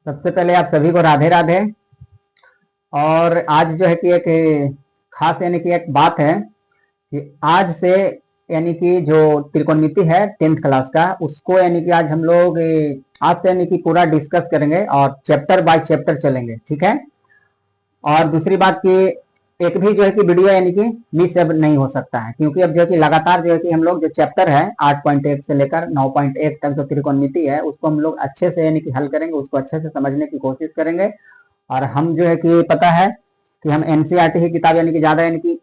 सबसे पहले आप सभी को राधे राधे। और आज जो है कि एक खास यानी कि एक बात है कि आज से यानी कि जो त्रिकोणमिति है 10th क्लास का उसको यानी कि आज हम लोग आज से यानी कि पूरा डिस्कस करेंगे और चैप्टर बाय चैप्टर चलेंगे, ठीक है। और दूसरी बात कि एक भी जो है कि वीडियो यानी कि मिस अब नहीं हो सकता है, क्योंकि अब जो है कि लगातार जो है कि हम लोग जो चैप्टर है 8.1 से लेकर 9.1 तक जो त्रिकोणमिति है उसको हम लोग अच्छे से यानी कि हल करेंगे, उसको अच्छे से समझने की कोशिश करेंगे। और हम जो है कि पता है कि हम एनसीईआरटी की किताब यानी कि ज्यादा यानी कि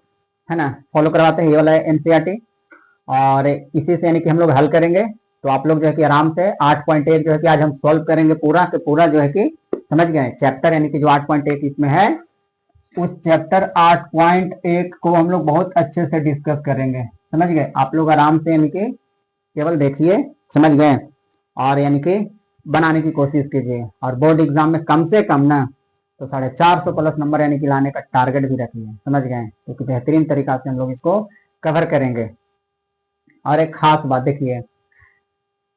है ना फॉलो करवाते हैं, ये वाला है एनसीईआरटी। और इसी से यानी कि हम लोग हल करेंगे। तो आप लोग जो है कि आराम से 8.1 जो है कि आज हम सॉल्व करेंगे पूरा के पूरा जो है कि समझ गए चैप्टर यानी कि जो 8.1 इसमें है उस चैप्टर 8.1 को हम लोग बहुत अच्छे से डिस्कस करेंगे, समझ गए। आप लोग आराम से यानी कि केवल देखिए, समझ गए, और यानी कि बनाने की कोशिश कीजिए। और बोर्ड एग्जाम में कम से कम ना तो 450 प्लस नंबर यानी कि लाने का टारगेट भी रखिए, समझ गए, क्योंकि बेहतरीन तरीका से हम लोग इसको कवर करेंगे। और एक खास बात देखिए,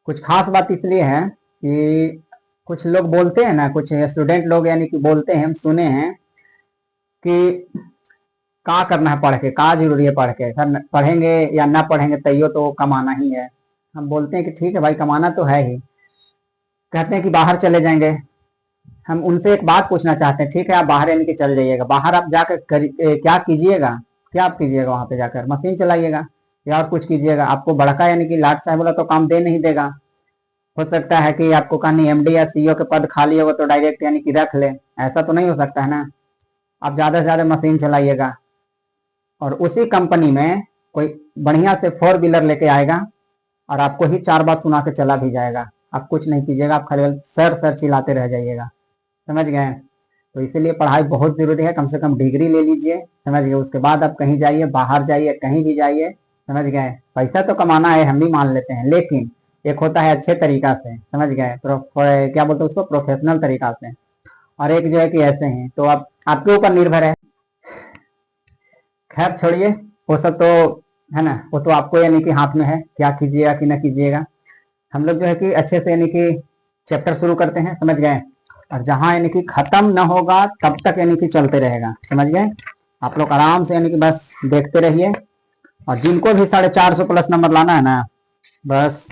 कुछ खास बात इसलिए है कि कुछ लोग बोलते हैं ना, कुछ स्टूडेंट लोग यानी कि बोलते हैं, हम सुने हैं कि का करना है पढ़ के, का जरूरी है पढ़ के, सर पढ़ेंगे या ना पढ़ेंगे तैयो तो कमाना ही है। हम बोलते हैं कि ठीक है भाई, कमाना तो है ही। कहते हैं कि बाहर चले जाएंगे। हम उनसे एक बात पूछना चाहते हैं, ठीक है आप बाहर यानी कि चल जाइएगा, बाहर आप जाकर क्या कीजिएगा? क्या आप कीजिएगा वहां पे जाकर? मशीन चलाइएगा या और कुछ कीजिएगा? आपको बड़का यानी कि लाट साहब वाला तो काम दे नहीं देगा। हो सकता है कि आपको कहीं एमडी या सीईओ के पद खाली होगा तो डायरेक्ट यानी कि रख ले, ऐसा तो नहीं हो सकता है ना। आप ज्यादा से ज्यादा मशीन चलाइएगा और उसी कंपनी में कोई बढ़िया से 4 व्हीलर लेके आएगा और आपको ही 4 बात सुना के चला भी जाएगा। आप कुछ नहीं कीजिएगा, आप खाली सर सर चिल्लाते रह जाइएगा, समझ गए। तो इसीलिए पढ़ाई बहुत जरूरी है, कम से कम डिग्री ले लीजिए, समझ गए। उसके बाद आप कहीं जाइए, बाहर जाइए, कहीं भी जाइए, समझ गए। पैसा तो कमाना है, हम भी मान लेते हैं, लेकिन एक होता है अच्छे तरीका से, समझ गए, क्या बोलते हैं उसको, प्रोफेशनल तरीका से। और एक जो है कि ऐसे हैं, तो आप आपके ऊपर निर्भर है। खैर छोड़िए, वो सब तो है ना, वो तो आपको यानी कि हाथ में है, क्या कीजिएगा कि ना कीजिएगा। हम लोग जो है कि अच्छे से यानी कि चैप्टर शुरू करते हैं, समझ गए। और जहां यानी कि खत्म ना होगा तब तक यानी कि चलते रहेगा, समझ गए। आप लोग आराम से यानी कि बस देखते रहिए। और जिनको भी 450 प्लस नंबर लाना है ना, बस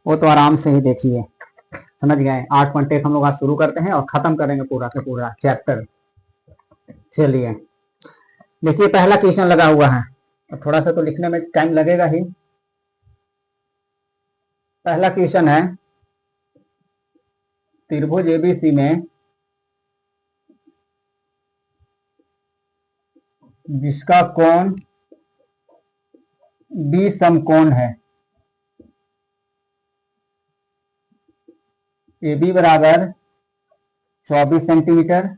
वो तो आराम से ही देखिए, समझ गए। 8.1 हम लोग आज शुरू करते हैं और खत्म करेंगे पूरा का पूरा चैप्टर। चलिए देखिए, पहला क्वेश्चन लगा हुआ है, थोड़ा सा तो लिखने में टाइम लगेगा ही। पहला क्वेश्चन है, त्रिभुज एबीसी में जिसका कोण डी समकोण है, ए बी बराबर 24 सेंटीमीटर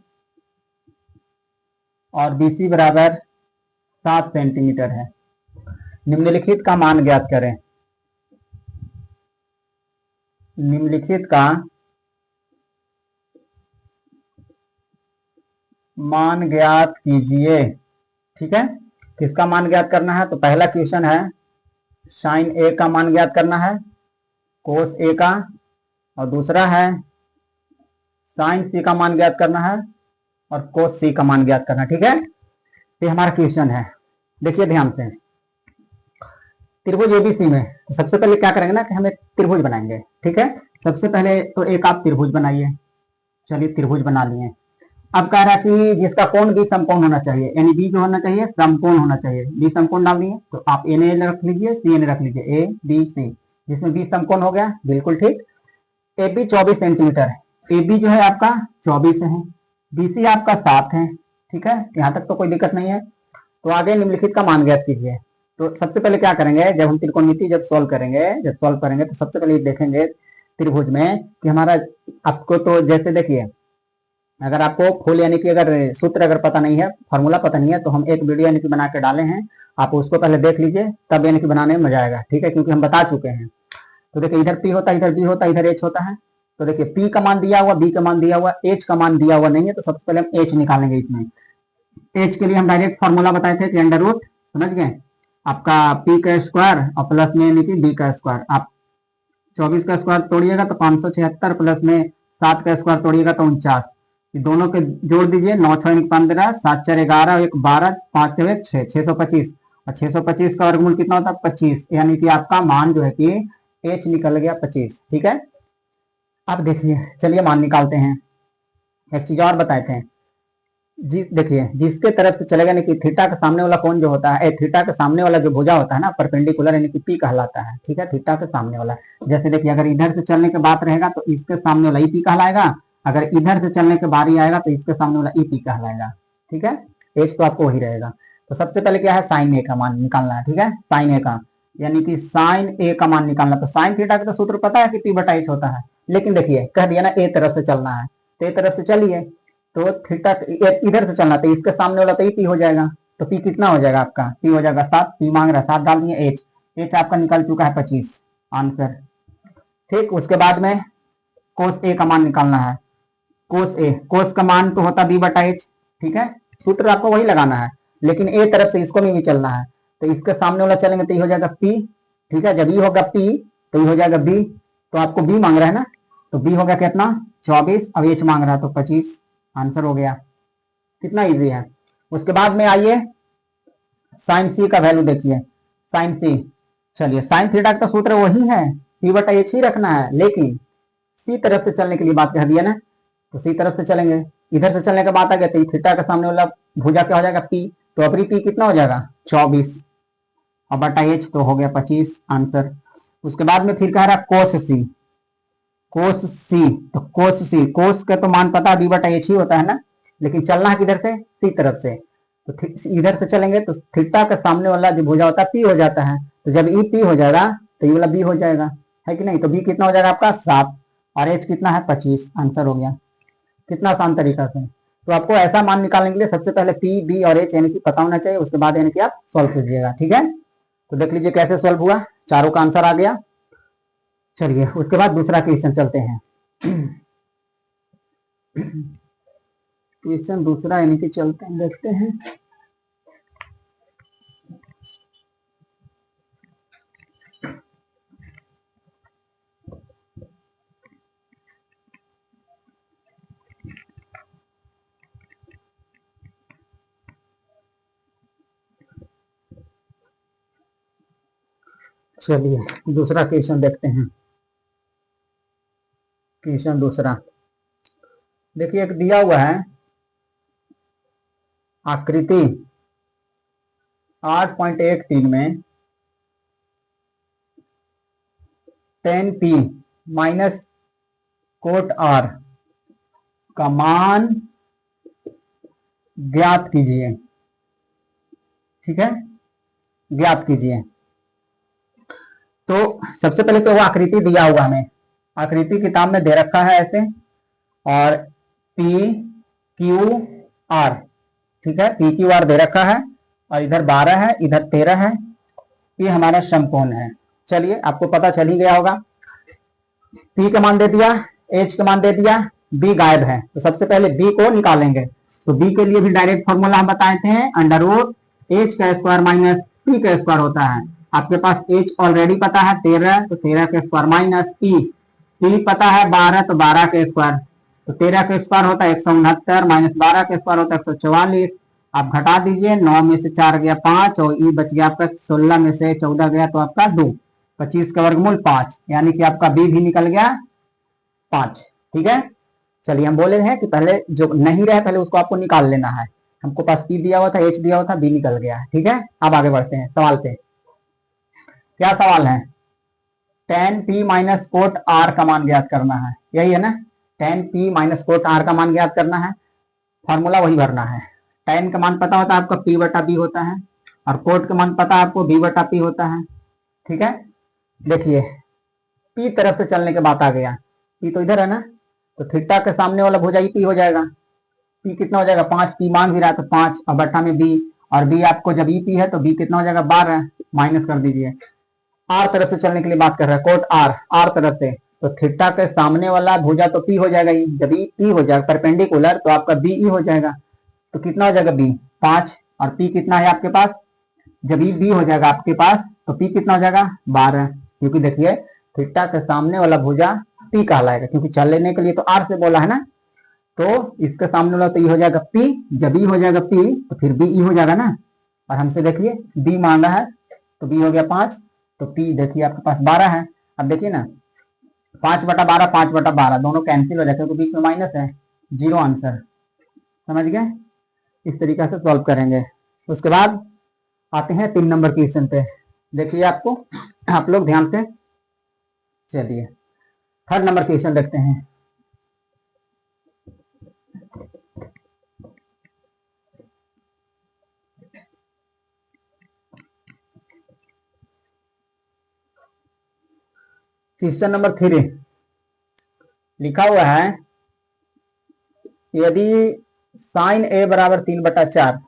और बी सी बराबर 7 सेंटीमीटर है। निम्नलिखित का मान ज्ञात करें। निम्नलिखित का मान ज्ञात कीजिए, ठीक है। किसका मान ज्ञात करना है? तो पहला क्वेश्चन है साइन ए का मान ज्ञात करना है, कोस ए का, और दूसरा है साइन सी का मान ज्ञात करना है और कोस सी का मान ज्ञात करना, ठीक है। ये हमारा क्वेश्चन है। देखिए ध्यान से, त्रिभुज एबीसी में तो सबसे पहले क्या करेंगे ना कि हम एक त्रिभुज बनाएंगे, ठीक है। सबसे पहले तो एक आप त्रिभुज बनाइए। चलिए त्रिभुज बना लिए। अब कह रहा है कि जिसका कोण बी समकोण होना चाहिए, यानी बी जो होना चाहिए समकोण होना चाहिए। बी समकोण डाल दिए तो आप एन ए रख लीजिए, सी एन रख लीजिए, ए बी सी, जिसमें बी समकोण हो गया, बिल्कुल ठीक। ए बी 24 सेंटीमीटर है, ए बी जो है आपका 24 है, बी सी आपका 7 है, ठीक है। यहाँ तक तो कोई दिक्कत नहीं है। तो आगे निम्नलिखित का मान ज्ञात कीजिए। तो सबसे पहले क्या करेंगे, जब हम त्रिकोणमिति जब सॉल्व करेंगे तो सबसे पहले देखेंगे त्रिभुज में कि हमारा, आपको तो जैसे देखिए, अगर आपको फुल यानी कि अगर सूत्र अगर पता नहीं है, फॉर्मूला पता नहीं है, तो हम एक वीडियो यानी कि बना के डाले हैं, आप उसको पहले देख लीजिए, तब यानी कि बनाने में मजा आएगा, ठीक है, क्योंकि हम बता चुके हैं। तो देखिए इधर पी होता है, इधर बी होता है, इधर एच होता है। तो देखिए पी का मान दिया हुआ, बी का मान दिया हुआ, एच का मान दिया हुआ नहीं है, तो सबसे पहले हम एच निकालेंगे। इसमें एच के लिए हम डायरेक्ट फॉर्मूला बताए थे कि अंडर रूट, समझ गए, आपका पी का स्क्वायर और प्लस में यानी कि बी का स्क्वायर। आप 24 का स्क्वायर तोड़िएगा तो 576 प्लस में 7 का स्क्वायर तोड़िएगा तो 49, दोनों के जोड़ दीजिए, 9 6 15, 7 4 11, 1 12, 5 1 6, 625, और 625 का वर्गमूल कितना होता है 25, यानी कि आपका मान जो है कि h निकल गया 25। ठीक है, अब देखिए, चलिए मान निकालते हैं। एक चीज और बताए थे, जी देखिए, जिसके तरफ से चलेगा, यानी कि थीटा के सामने वाला कोण जो होता है, थीटा के सामने वाला जो भुजा होता है ना, परपेंडिकुलर, यानी कि पी कहलाता है। ठीक है, थीटा के सामने वाला, जैसे देखिए अगर इधर से चलने की बात रहेगा तो इसके सामने वाला ई पी कहलाएगा, अगर इधर से चलने के बारी आएगा तो इसके सामने वाला ई पी कहलाएगा। ठीक है, एच तो आपको वही रहेगा। तो सबसे पहले क्या है, साइन ए का मान निकालना है। ठीक है, साइन ए का, यानी कि साइन ए का मान निकालना। तो साइन थीटा का तो सूत्र पता है कि पी बटा एच होता है, लेकिन देखिए कह दिया ना ए तरफ से चलना है, तो ए तरफ से चलिए, तो थीटा इधर से चलना, तो इसके सामने वाला तो पी हो जाएगा, तो पी कितना हो जाएगा आपका, पी हो जाएगा 7, पी मांग रहा है 7 डाल दिए, एच, एच आपका निकल चुका है 25 आंसर। ठीक, उसके बाद में कोस ए का मान निकालना है। कोस ए, कोस का मान तो होता बी बटा एच। ठीक है, सूत्र आपको वही लगाना है, लेकिन ए तरफ से इसको भी चलना है, तो इसके सामने वाला चलेंगे तो ये हो जाएगा पी। ठीक है, जब ये होगा पी तो ये हो जाएगा बी, तो आपको बी मांग रहा है ना, तो बी हो गया कितना 24, अब एच मांग रहा है तो 25 आंसर हो गया। कितना इजी है। उसके बाद में आइए साइन सी का वैल्यू देखिए, साइन सी, चलिए साइन थीटा का सूत्र वही है, पी बटा एच ही रखना है, लेकिन सी तरफ से चलने के लिए बात कह दिया ना, तो सी तरफ से चलेंगे, इधर से चलने का बात आ गया, तो थीटा के सामने वाला भुजा क्या हो जाएगा पी, तो अपनी पी कितना हो जाएगा 24, और बटा एच तो हो गया 25 आंसर। उसके बाद में फिर कह रहा कोस सी, कोस सी, तो कोस सी, कोस का तो मान पता बी बटा एच ही होता है ना, लेकिन चलना है किधर से, सी तरफ से, तो इधर से चलेंगे तो थीटा का सामने वाला जो भुजा होता है पी हो जाता है, तो जब ई पी हो जाएगा तो ये वाला बी हो जाएगा, है कि नहीं, तो बी कितना हो जाएगा आपका 7, और एच कितना है 25 आंसर हो गया। कितना आसान तरीका से। तो आपको ऐसा मान निकालने के लिए सबसे पहले पी बी और एच यानी कि पता होना चाहिए, उसके बाद यानी कि आप सॉल्व कीजिएगा। ठीक है, तो देख लीजिए कैसे सॉल्व हुआ, चारों का आंसर आ गया। चलिए उसके बाद दूसरा क्वेश्चन चलते हैं। क्वेश्चन दूसरा यानी कि चलते हैं, देखते हैं। चलिए दूसरा क्वेश्चन देखते हैं। क्वेश्चन दूसरा देखिए, एक दिया हुआ है आकृति 8.13 में 10p माइनस कोट आर का मान ज्ञात कीजिए। ठीक है, ज्ञात कीजिए। तो सबसे पहले तो वो आकृति दिया हुआ हमें, आकृति किताब में दे रखा है ऐसे, और पी क्यू आर, ठीक है, पी क्यू आर दे रखा है, और इधर 12 है, इधर 13 है, ये हमारा समकोण है। चलिए आपको पता चल ही गया होगा, पी का मान दे दिया, एच का मान दे दिया, बी गायब है, तो सबसे पहले बी को निकालेंगे। तो बी के लिए भी डायरेक्ट फॉर्मूला हम बताए थे, अंडर रूट एच का स्क्वायर माइनस पी का स्क्वायर होता है। आपके पास एच ऑलरेडी पता है 13, तो 13 का स्क्वायर माइनस पी पता है 12, तो 12 का स्क्वायर, तो 13 का स्क्वायर होता है 169 माइनस 12 का स्क्वायर होता है 144। आप घटा दीजिए, 9 में से 4 गया 5, और ई बच गया आपका 16 में से 14 गया तो आपका 2, 25 का वर्गमूल 5, यानी कि आपका बी भी निकल गया 5। ठीक है, चलिए हम बोले हैं कि पहले जो नहीं रहे पहले उसको आपको निकाल लेना है। हमको पास पी दिया हुआ था, एच दिया हुआ था, बी निकल गया है। ठीक है, अब आगे बढ़ते हैं सवाल पे। क्या सवाल है, tan p minus cot r का मान ज्ञात करना है, यही है ना, tan p minus cot r का मान ज्ञात करना है, फॉर्मूला वही भरना है। tan का मान पता होता है आपका p बटा b होता है, और कोट का मान पता है आपको b बटा p होता है। ठीक है, देखिए p तरफ से चलने के बात आ गया, p तो इधर है ना, तो थीटा के सामने वाला भुजा p हो जाएगा, p कितना हो जाएगा 5, p मांग भी रहा है तो 5, और बटा में b, और b आपको जब p है तो b कितना हो जाएगा 12, माइनस कर दीजिए। आर तरफ से चलने के लिए बात कर रहा है, कोट आर तरफ से, तो थीटा के सामने वाला भुजा तो पी हो जाएगा, जब पी हो जाएगा परपेंडिकुलर तो आपका बी हो जाएगा, तो कितना हो जाएगा बी 5, और पी कितना है आपके पास, जब बी हो जाएगा आपके पास तो पी कितना हो जाएगा 12, क्योंकि देखिए थीटा के सामने वाला भुजा पी कहलाएगा, क्योंकि चलने के लिए तो आर से बोला है ना। तो इसके सामने वाला तो ये हो जाएगा पी, जब ई हो जाएगा पी तो फिर बी ई हो जाएगा ना। और हमसे देखिए बी मांगा है, तो बी हो गया 5, तो पी देखिए आपके पास 12 है। अब देखिए ना 5/12 5/12 दोनों कैंसिल हो जाते हैं, तो बीच में माइनस है, 0 आंसर। समझ गए? इस तरीके से सॉल्व करेंगे। उसके बाद आते हैं 3 नंबर क्वेश्चन पे। देखिए आपको, आप लोग ध्यान से चलिए 3rd नंबर क्वेश्चन देखते हैं। क्वेश्चन नंबर 3 लिखा हुआ है, यदि साइन ए बराबर 3/4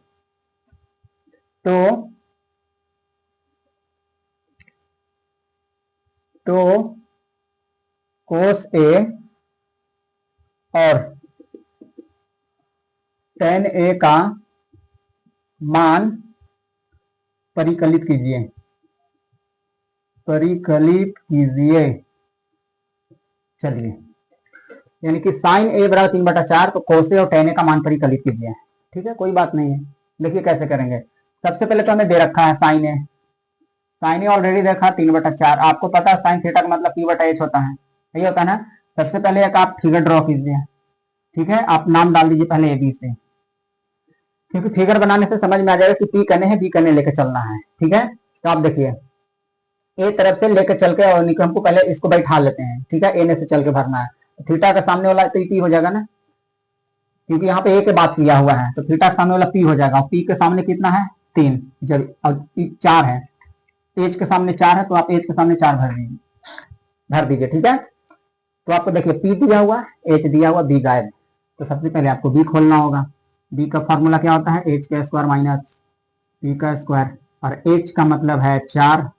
तो कोस ए और टेन ए का मान परिकलित कीजिए, परिकलित कीजिए। चलिए, यानी कि साइन ए बराबर 3/4 तो कोस ए और टेन ए का मान परिकलित कीजिए। ठीक है, कोई बात नहीं है। देखिए कैसे करेंगे। सबसे पहले तो हमें दे रखा है साइन ए, साइन ए ऑलरेडी देखा 3/4। आपको पता है साइन थीटा का मतलब p/h होता है, यही होता है ना। सबसे पहले एक आप फिगर ड्रॉ कीजिए। ठीक है, आप नाम डाल दीजिए पहले ए बी से, क्योंकि फिगर बनाने से समझ में आ जाएगा कि पी कने है बी कने लेकर चलना है। ठीक है, तो आप देखिए ए तरफ से लेकर चल के, और हमको पहले इसको बैठा लेते हैं। ठीक है, ए ने से चल के भरना है, तो थीटा का सामने वाला तो पी हो जाएगा ना, क्योंकि यहाँ पे ए के बात किया हुआ है, तो थीटा के सामने वाला पी हो जाएगा। और पी के सामने कितना है 3, जब और 4 है, एच के सामने 4 है, तो आप एच के सामने 4 भर दीजिए। ठीक है, तो आपको देखिए पी दिया हुआ, एच दिया हुआ, बी गायब। तो सबसे पहले आपको बी खोलना होगा। बी का फॉर्मूला क्या होता है, एच का स्क्वायर माइनस पी का स्क्वायर, और एच का मतलब है 4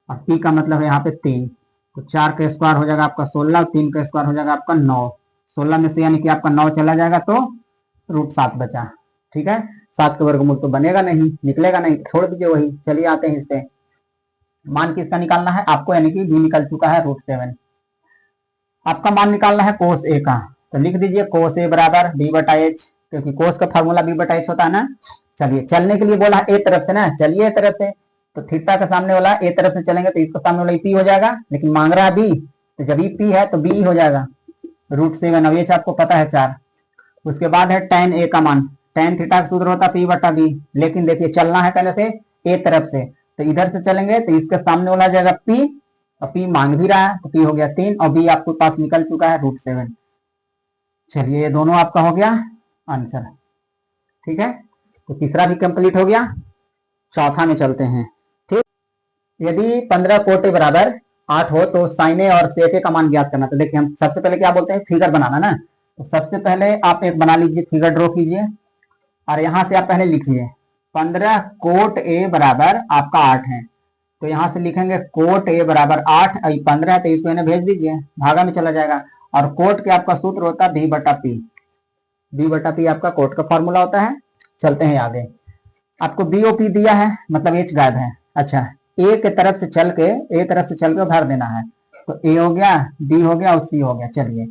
और पी का मतलब है यहाँ पे 3। तो 4 का स्क्वायर हो जाएगा आपका 16, 3 का स्क्वायर हो जाएगा आपका 9। 16 में से यानी कि आपका 9 चला जाएगा, तो √7 बचा। ठीक है, 7 का वर्गमूल तो बनेगा नहीं, निकलेगा नहीं, छोड़ दीजिए वही। चलिए आते हैं इस पे, मान किसका निकालना है आपको, यानी कि बी निकल चुका है √7। आपका मान निकालना है कोस ए का, तो लिख दीजिए कोस ए बराबर b/h, क्योंकि कोस का फॉर्मूला b/h होता है ना। चलिए, चलने के लिए बोला ए तरफ से ना, चलिए ए तरफ से, तो थीटा का सामने वाला ए तरफ से चलेंगे तो इसका सामने वाला पी हो जाएगा, लेकिन मांग रहा है बी, तो जब पी है तो बी हो जाएगा √7। अब ये आपको पता है 4। उसके बाद है tan ए का मान, tan थीटा का सूत्र होता है p/b, लेकिन देखिए चलना है कहने से ए तरफ से, तो इधर से चलेंगे तो इसके सामने वाला जाएगा p, और p मांग भी रहा है, तो p हो गया 3 और b आपके पास निकल चुका है √7। चलिए, ये दोनों आपका हो गया आंसर। ठीक है, तो तीसरा भी कंप्लीट हो गया। चौथा में चलते हैं। ठीक, यदि 15 कोट ए बराबर 8 हो तो साइन ए और सेक ए का मान ज्ञात करना। तो देखिए हम सबसे पहले क्या बोलते हैं, फिगर बनाना ना। तो सबसे पहले आप एक बना लीजिए, फिगर ड्रॉ कीजिए, और यहां से आप पहले लिखिए 15 कोट ए बराबर आपका 8 है, तो यहां से लिखेंगे कोट ए बराबर 8, 15 है तो इसको इन्हें भेज दीजिए, भागा में चला जाएगा। और कोट के आपका सूत्र होता है b/p, b/p आपका कोट का फॉर्मूला होता है। चलते हैं आगे, आपको बी ओ पी दिया है, मतलब एच गायब है। अच्छा, ए के तरफ से चल के, ए तरफ से चल के भर देना है, तो ए हो गया, बी हो गया और सी हो गया। चलिए,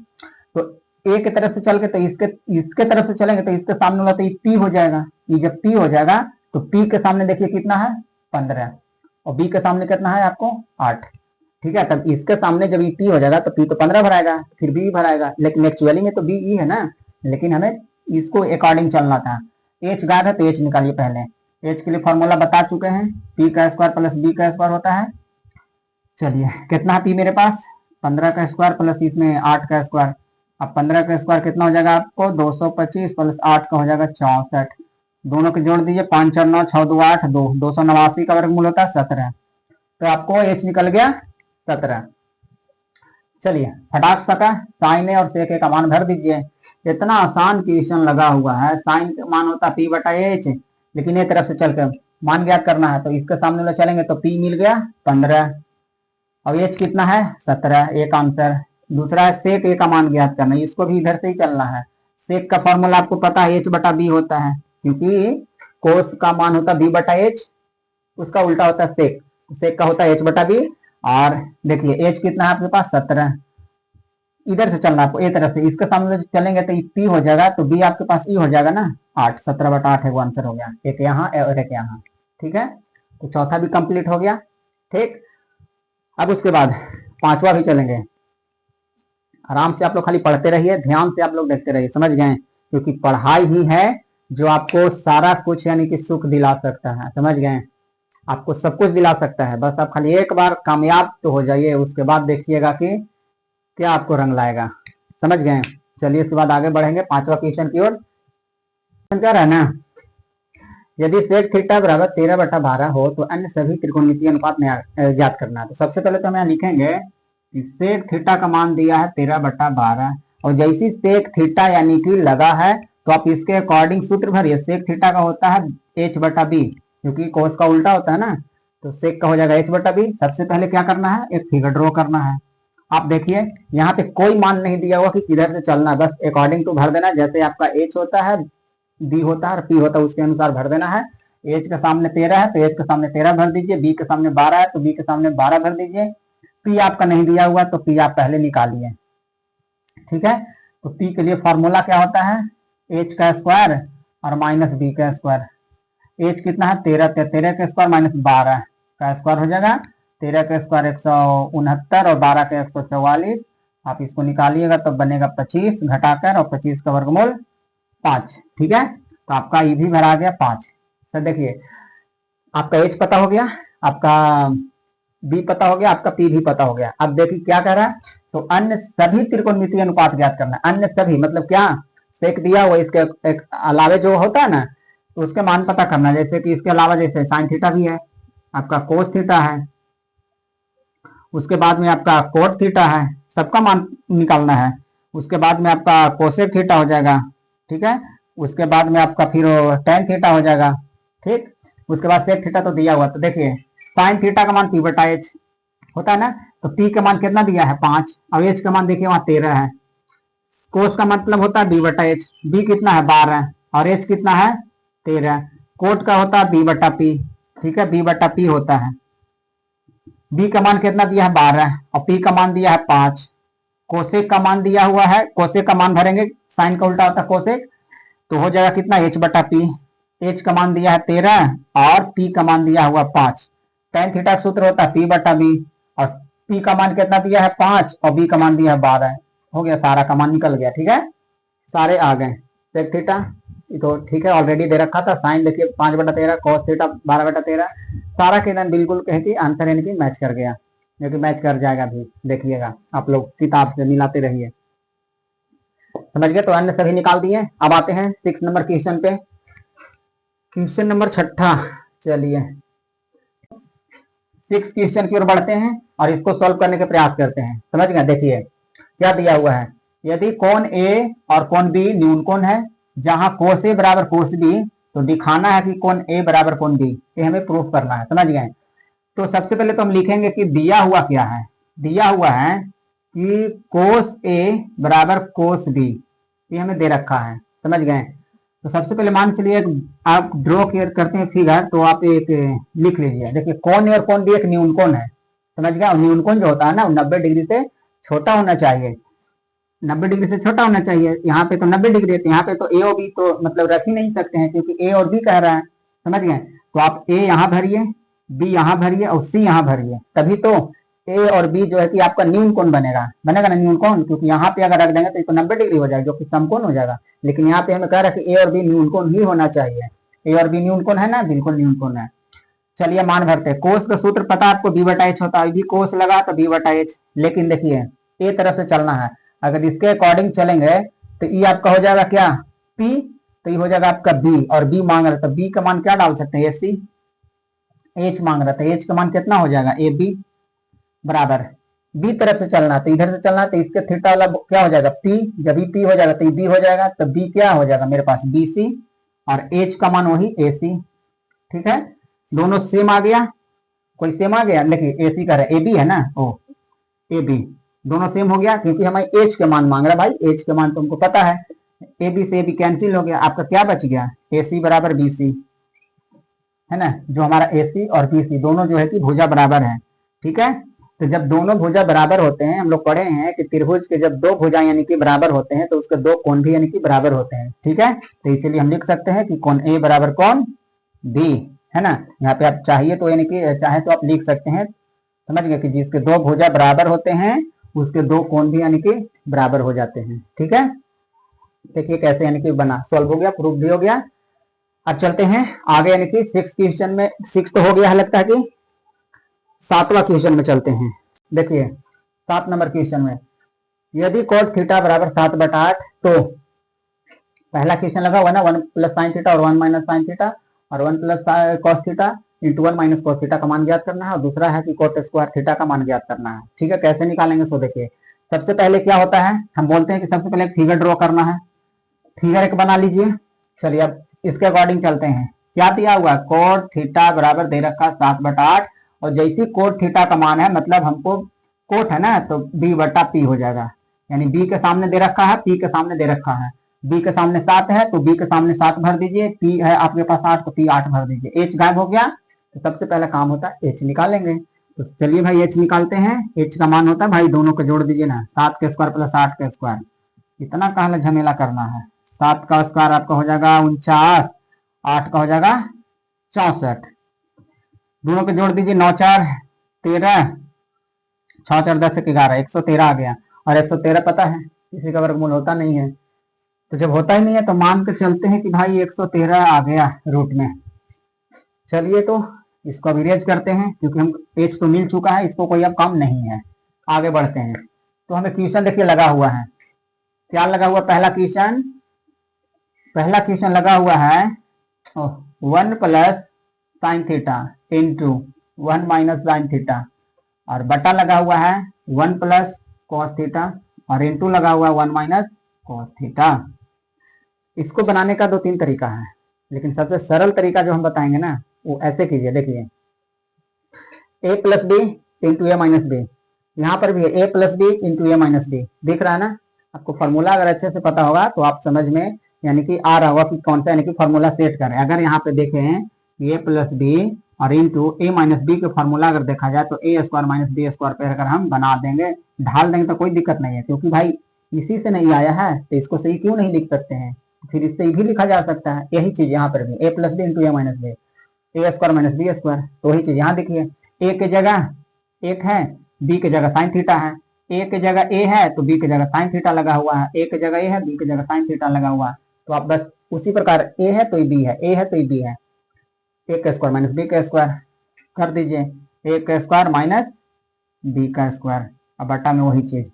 तो ए के तरफ से चल के, तो इसके तरफ से चलेंगे तो इसके सामने वाला तो पी हो जाएगा। ये जब पी हो जाएगा तो पी के सामने देखिए कितना है 15, और बी के सामने कितना है आपको 8। ठीक है, तब इसके सामने जब पी हो जाएगा तो पी तो 15 भराएगा, फिर बी भराएगा, लेकिन एक्चुअली में तो बी ई है ना, लेकिन हमें इसको अकॉर्डिंग चलना था। एच गायब है तो एच निकालिए पहले। एच के लिए फॉर्मूला बता चुके हैं, पी का स्क्वायर प्लस बी का स्क्वायर होता है। चलिए, कितना है पी मेरे पास 15 का स्क्वायर प्लस इसमें 8 का स्क्वायर। अब 15 का स्क्वायर कितना हो जाएगा आपको 225 प्लस 8 का हो जाएगा 64। दोनों के जोड़ दीजिए, 5 4 9 6 2 8 2, 289 का वर्गमूल होता है 17, तो आपको एच निकल गया 17। चलिए फटाक सका साइन ए और सेक ए का मान भर दीजिए। इतना आसान क्वेश्चन लगा हुआ है, साइन का मान होता है p/h, लेकिन ये तरफ से चलकर मान ज्ञात करना है, तो इसके सामने वाला चलेंगे तो p मिल गया 15, और h कितना है 17, एक आंसर। दूसरा है सेक ए का मान ज्ञात करना, इसको भी इधर से ही चलना है। सेक का फॉर्मूला आपको पता है h/b होता है, क्योंकि कोस का मान होता है b/h, उसका उल्टा होता है सेक, सेक का होता है h/b। और देखिए h कितना है आपके पास 17, इधर से चलना आपको, ए तरफ से, इसके सामने चलेंगे तो पी हो जाएगा, तो बी आपके पास ई हो जाएगा ना, 8, 17/8 है वो आंसर हो गया, एक यहाँ और एक यहाँ। ठीक है, तो चौथा भी कंप्लीट हो गया। ठीक, अब उसके बाद पांचवा भी चलेंगे। आराम से आप लोग खाली पढ़ते रहिए, ध्यान से आप लोग देखते रहिए, समझ गए, क्योंकि पढ़ाई ही है जो आपको सारा कुछ यानी कि सुख दिला सकता है, समझ गए, आपको सब कुछ दिला सकता है। बस आप खाली एक बार कामयाब तो हो जाइए, उसके बाद देखिएगा कि क्या आपको रंग लाएगा, समझ गए। चलिए इसके बाद आगे बढ़ेंगे पांचवा क्वेश्चन की ओर। क्या रहा ना, यदि सेक थीटा बराबर 13/12 हो तो अन्य सभी त्रिकोणमितीय अनुपात में ज्ञात करना है। तो सबसे पहले तो हम यहाँ लिखेंगे कि सेक थीटा का मान दिया है 13/12, और जैसी सेक थीटा यानी कि लगा है तो आप इसके अकॉर्डिंग सूत्र भरिए। सेक थीटा का होता है h/b, क्योंकि कोस का उल्टा होता है ना, तो सेक का हो जाएगा h/b। सबसे पहले क्या करना है, एक फिगर ड्रॉ करना है। आप देखिए यहाँ पे कोई मान नहीं दिया हुआ कि किधर से चलना है, बस अकॉर्डिंग टू भर देना, जैसे आपका h होता है, b होता है और p होता है, उसके अनुसार भर देना है। h के सामने 13 है तो h के सामने 13 भर दीजिए, b के सामने 12 है तो b के सामने 12 भर दीजिए। p आपका नहीं दिया हुआ तो p आप पहले निकालिए। ठीक है, तो p के लिए फॉर्मूला क्या होता है, h का स्क्वायर और माइनस b का स्क्वायर। h कितना है 13, 13 का स्क्वायर माइनस 12 का स्क्वायर हो जाएगा, 13 का स्क्वायर 169 और 12 का 144। आप इसको निकालिएगा तो बनेगा 25 घटाकर, और 25 का वर्गमूल 5। ठीक है, तो आपका ये भी भरा गया 5। सर देखिए, आपका h पता हो गया, आपका b पता हो गया, आपका p भी पता हो गया। अब देखिए क्या कह रहा है, तो अन्य सभी त्रिकोणमितीय अनुपात ज्ञात करना है। अन्य सभी मतलब क्या, सेक दिया हुआ, इसके एक अलावे जो होता है ना, तो उसके मान पता करना है। जैसे कि इसके अलावा जैसे साइन थीटा भी है, आपका कोस थीटा है, उसके बाद में आपका कोट थीटा है, सबका मान निकालना है। उसके बाद में आपका कोसेक थीटा हो जाएगा। ठीक है, उसके बाद में आपका फिर टेन थीटा हो जाएगा। ठीक, उसके बाद सेक थीटा तो दिया हुआ, तो देखिए साइन थीटा का मान p/h होता है ना, तो p का मान कितना दिया है 5, और h का मान देखिए वहां 13 है। कोस का मतलब होता है b/h, b कितना है 12 और h कितना है 13। कोट का होता है b/p, ठीक है, b/p होता है। b का मान कितना दिया है 12 और p का मान दिया है 5। कोसेक का मान दिया हुआ है, कोसेक का मान भरेंगे, साइन का उल्टा होता है कोसेक, तो हो जाएगा कितना h/p। h का मान दिया है 13 और p का मान दिया हुआ 5। tan थीटा का सूत्र होता है p/b, और p का मान कितना दिया है 5 और b का मान दिया है 12। हो गया, सारा का मान निकल गया। ठीक है, सारे आ गए। सेक थीटा तो ठीक है, ऑलरेडी दे रखा था। साइन देखिए 5/13, कॉस थीटा 12/13, सारा के एकदम बिल्कुल कहे कि आंसर यानी कि मैच कर गया, जो कि मैच कर जाएगा भी, देखिएगा आप लोग किताब से मिलाते रहिए। समझ गए, तो अन्य सभी निकाल दिए। अब आते हैं 6 नंबर क्वेश्चन पे, क्वेश्चन नंबर 6। चलिए 6 क्वेश्चन की ओर बढ़ते हैं और इसको सॉल्व करने के प्रयास करते हैं। समझ गए, देखिए क्या दिया हुआ है, यदि कोण ए और कोण बी न्यून कोण है, जहां कोस ए बराबर कोस बी, तो दिखाना है कि कोण ए बराबर कोण बी, ये हमें प्रूफ करना है। समझ गए, तो सबसे पहले तो हम लिखेंगे कि दिया हुआ क्या है, दिया हुआ है कि कोस ए बराबर कोस बी, ये हमें दे रखा है। समझ गए, तो सबसे पहले मान चलिए आप ड्रॉ करते हैं फिगर, तो आप एक लिख लीजिए। देखिए कोण ए और कोण बी एक न्यून कोण है, समझ गया, और न्यून कोण जो होता है ना 90 डिग्री से छोटा होना चाहिए, 90 डिग्री से छोटा होना चाहिए। यहाँ पे तो 90 डिग्री है, यहाँ पे तो ए और बी तो मतलब रख ही नहीं सकते हैं, क्योंकि ए और बी कह रहा है। समझ गए, तो आप ए यहाँ भरिए, बी यहाँ भरिए और सी यहाँ भरिए, तभी तो ए और बी जो है कि आपका न्यून कोण बनेगा, बनेगा ना न्यून कोण, क्योंकि यहाँ पे अगर रख देंगे तो ये तो 90 डिग्री हो जाएगा, जो कि समकोण हो जाएगा। लेकिन यहाँ पे हमें कह रहा है कि ए और बी न्यून कोण ही होना चाहिए, ए और बी न्यून कोण है ना, बिल्कुल न्यून कोण है। चलिए मान भरते हैं। कोस का सूत्र पता आपको b/h होता है, भी कोस लगा तो b/h, लेकिन देखिए ए तरफ से चलना है, अगर इसके अकॉर्डिंग चलेंगे तो ई आपका हो जाएगा क्या p, तो ये हो जाएगा आपका b, और b मांग रहा था, b का मान क्या डाल सकते हैं ac, h मांग रहा था, h का मान कितना हो जाएगा ab बराबर b तरफ से चलना, तो इधर से चलना, तो इसके थीटा वाला क्या हो जाएगा p, जब भी p हो जाएगा तो b हो जाएगा, तो b क्या हो जाएगा मेरे पास bc, और h का मान वही ac। ठीक है, दोनों सेम आ गया, कोई सेम आ गया, देखिए AC का ए बी है ना, ओ ए बी दोनों सेम हो गया, क्योंकि हमें एच के मान मांग रहा है भाई, एच के मान तुमको पता है, ए बी से ए बी कैंसिल हो गया, आपका क्या बच गया AC बराबर BC, है ना, जो हमारा AC और BC दोनों जो है कि भुजा बराबर है। ठीक है, तो जब दोनों भुजा बराबर होते हैं, हम लोग पढ़े हैं कि त्रिभुज के जब दो भुजा यानी कि बराबर होते हैं तो उसके दो कोण भी यानी कि बराबर होते हैं। ठीक है, तो इसीलिए हम लिख सकते हैं कि कोण ए बराबर कोण बी, है ना। यहाँ पे आप चाहिए तो यानी कि चाहे तो आप लिख सकते हैं, समझ गए, कि जिसके दो भुजा बराबर होते हैं उसके दो कोण भी यानी कि बराबर हो जाते हैं। ठीक है, देखिए कैसे यानी कि बना, सॉल्व हो गया, प्रूफ भी हो गया। अब चलते हैं आगे, यानी कि सिक्स क्वेश्चन में, सिक्स तो हो गया है, लगता है कि सातवां क्वेश्चन में चलते हैं। देखिए 7 नंबर क्वेश्चन में, यदि cos थीटा बराबर 7/8, तो पहला क्वेश्चन लगा हुआ ना 1 प्लस साइन थीटा और 1 माइनस साइन थीटा, और 1 plus cos theta into 1 minus cos theta का मान ज्ञात करना है, और दूसरा है कि कोट स्क्वायर थीटा का मान ज्ञात करना है। ठीक है, कैसे निकालेंगे सो देखिए, सबसे पहले क्या होता है, हम बोलते हैं कि सबसे पहले एक फिगर ड्रॉ करना है। फिगर एक बना लीजिए। चलिए अब इसके अकॉर्डिंग चलते हैं। क्या दिया हुआ, कोट थीटा बराबर दे रखा 7/8, और जैसी कोट थीटा का मान है, मतलब हमको कोट है ना, तो b/p हो जाएगा, यानी b के सामने दे रखा है, p के सामने दे रखा है। b के सामने 7 है तो b के सामने 7 भर दीजिए, p है आपके पास 8 तो p 8 भर दीजिए, h गायब हो गया। तो सबसे पहला काम होता है h निकालेंगे। तो चलिए भाई h निकालते हैं। h का मान होता है भाई, दोनों को जोड़ दीजिए ना, 7 के स्क्वायर प्लस 8 के स्क्वायर, इतना कहाँ झमेला करना है। 7 का स्क्वायर आपका हो जाएगा 49, 8 का हो जाएगा 64, दोनों को जोड़ दीजिए, 9 4 13, 6 4 10 11, 113 आ गया। और 113 पता है किसी का वर्गमूल होता नहीं है, तो जब होता ही नहीं है तो मान के चलते हैं कि भाई 113 आ गया रूट में। चलिए तो इसको अब इरेज करते हैं, क्योंकि हम पेज तो मिल चुका है, इसको कोई अब काम नहीं है। आगे बढ़ते हैं, तो हमें क्वेश्चन देखिए लगा हुआ है, क्या लगा हुआ, पहला क्वेश्चन लगा हुआ है 1 plus sine theta into 1 minus sine theta, और बटा लगा हुआ है 1 प्लस कॉस थीटा, और इंटू लगा हुआ है 1 माइनस कॉस थीटा। इसको बनाने का 2-3 तरीका है, लेकिन सबसे सरल तरीका जो हम बताएंगे ना, वो ऐसे कीजिए। देखिए a plus B into A minus B, यहाँ पर भी है a plus B into A minus B, दिख रहा है ना आपको। फॉर्मूला अगर अच्छे से पता होगा तो आप समझ में यानी कि आ रहा होगा कि कौन सा यानी कि फॉर्मूला सेट करें। अगर यहाँ पे देखें a प्लस बी और इंटू ए माइनस बी के फॉर्मूला अगर देखा जाए तो ए स्क्वायर माइनस बी स्क्वायर पे अगर हम बना देंगे, ढाल देंगे, तो कोई दिक्कत नहीं है, क्योंकि भाई इसी से नहीं आया है तो इसको सही क्यों नहीं लिख सकते हैं, फिर इससे भी लिखा जा सकता है। यही चीज यहाँ पर भी, ए plus B into A minus B, A square minus B square, तो वही चीज यहाँ देखिए, ए के जगह 1 है, बी के जगह साइन थीटा है, ए के जगह ए है तो बी के जगह साइन थीटा लगा हुआ है, ए के जगह ए है, बी के जगह साइन थीटा लगा हुआ है। तो आप बस उसी प्रकार ए है तो बी है, ए है तो बी है, ए का स्क्वायर माइनस बी का स्क्वायर कर दीजिए, ए का स्क्वायर माइनस बी का स्क्वायर, अब बटा में वही चीज,